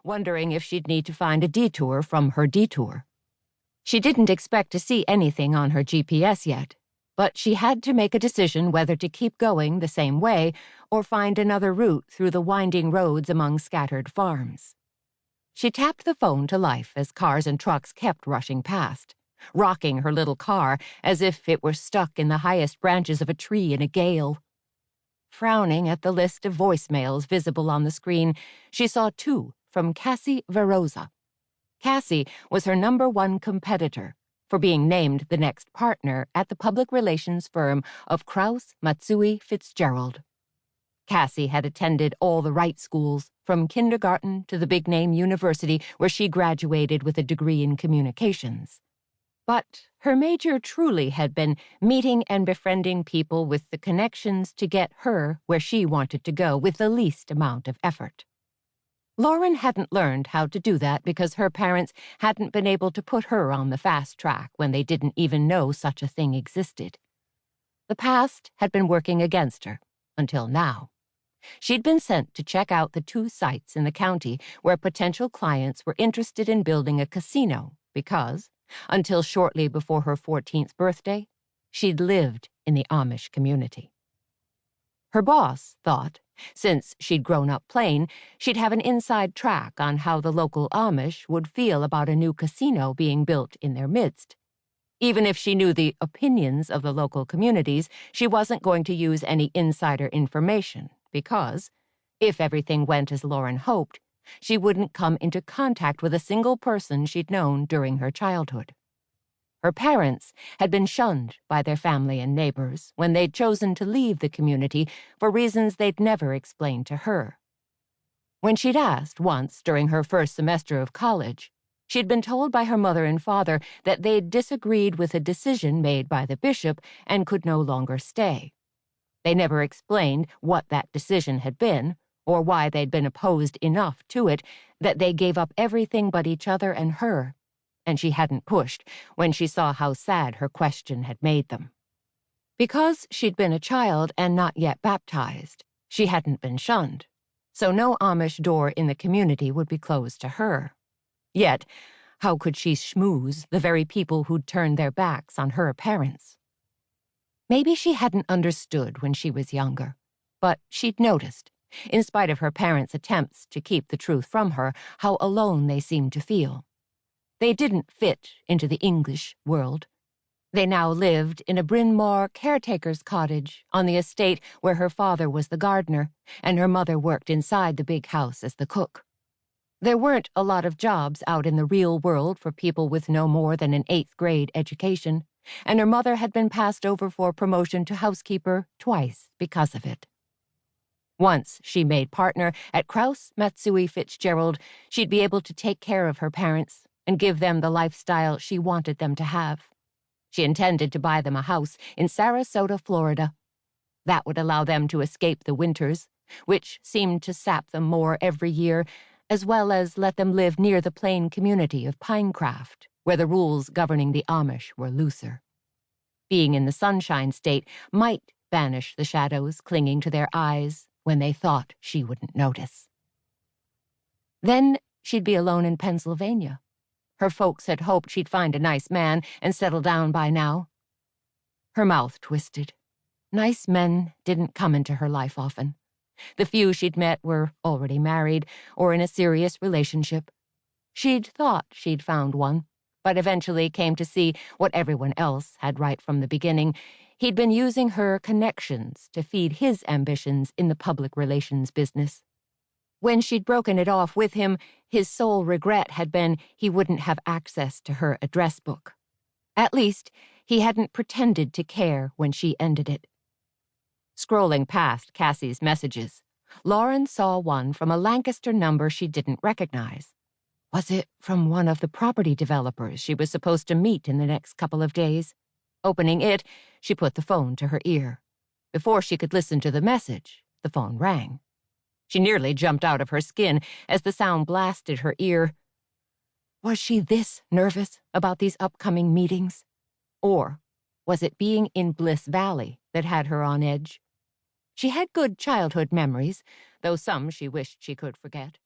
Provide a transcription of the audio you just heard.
wondering if she'd need to find a detour from her detour. She didn't expect to see anything on her GPS yet, but she had to make a decision whether to keep going the same way or find another route through the winding roads among scattered farms. She tapped the phone to life as cars and trucks kept rushing past, rocking her little car as if it were stuck in the highest branches of a tree in a gale. Frowning at the list of voicemails visible on the screen, she saw 2 from Cassie Veroza. Cassie was her #1 competitor for being named the next partner at the public relations firm of Krause, Matsui, Fitzgerald. Cassie had attended all the right schools, from kindergarten to the big-name university where she graduated with a degree in communications. But her major truly had been meeting and befriending people with the connections to get her where she wanted to go with the least amount of effort. Lauren hadn't learned how to do that because her parents hadn't been able to put her on the fast track when they didn't even know such a thing existed. The past had been working against her, until now. She'd been sent to check out the 2 sites in the county where potential clients were interested in building a casino because, until shortly before her 14th birthday, she'd lived in the Amish community. Her boss thought, since she'd grown up plain, she'd have an inside track on how the local Amish would feel about a new casino being built in their midst. Even if she knew the opinions of the local communities, she wasn't going to use any insider information because, if everything went as Lauren hoped, she wouldn't come into contact with a single person she'd known during her childhood. Her parents had been shunned by their family and neighbors when they'd chosen to leave the community for reasons they'd never explained to her. When she'd asked once during her first semester of college, she'd been told by her mother and father that they'd disagreed with a decision made by the bishop and could no longer stay. They never explained what that decision had been, or why they'd been opposed enough to it that they gave up everything but each other and her, and she hadn't pushed when she saw how sad her question had made them. Because she'd been a child and not yet baptized, she hadn't been shunned, so no Amish door in the community would be closed to her. Yet, how could she schmooze the very people who'd turned their backs on her parents? Maybe she hadn't understood when she was younger, but she'd noticed, in spite of her parents' attempts to keep the truth from her, how alone they seemed to feel. They didn't fit into the English world. They now lived in a Bryn Mawr caretaker's cottage on the estate where her father was the gardener and her mother worked inside the big house as the cook. There weren't a lot of jobs out in the real world for people with no more than an 8th grade education, and her mother had been passed over for promotion to housekeeper twice because of it. Once she made partner at Krause, Matsui, Fitzgerald, she'd be able to take care of her parents and give them the lifestyle she wanted them to have. She intended to buy them a house in Sarasota, Florida. That would allow them to escape the winters, which seemed to sap them more every year, as well as let them live near the plain community of Pinecraft, where the rules governing the Amish were looser. Being in the Sunshine State might banish the shadows clinging to their eyes when they thought she wouldn't notice. Then she'd be alone in Pennsylvania. Her folks had hoped she'd find a nice man and settle down by now. Her mouth twisted. Nice men didn't come into her life often. The few she'd met were already married or in a serious relationship. She'd thought she'd found one, but eventually came to see what everyone else had right from the beginning. He'd been using her connections to feed his ambitions in the public relations business. When she'd broken it off with him, his sole regret had been he wouldn't have access to her address book. At least, he hadn't pretended to care when she ended it. Scrolling past Cassie's messages, Lauren saw one from a Lancaster number she didn't recognize. Was it from one of the property developers she was supposed to meet in the next couple of days? Opening it, she put the phone to her ear. Before she could listen to the message, the phone rang. She nearly jumped out of her skin as the sound blasted her ear. Was she this nervous about these upcoming meetings? Or was it being in Bliss Valley that had her on edge? She had good childhood memories, though some she wished she could forget.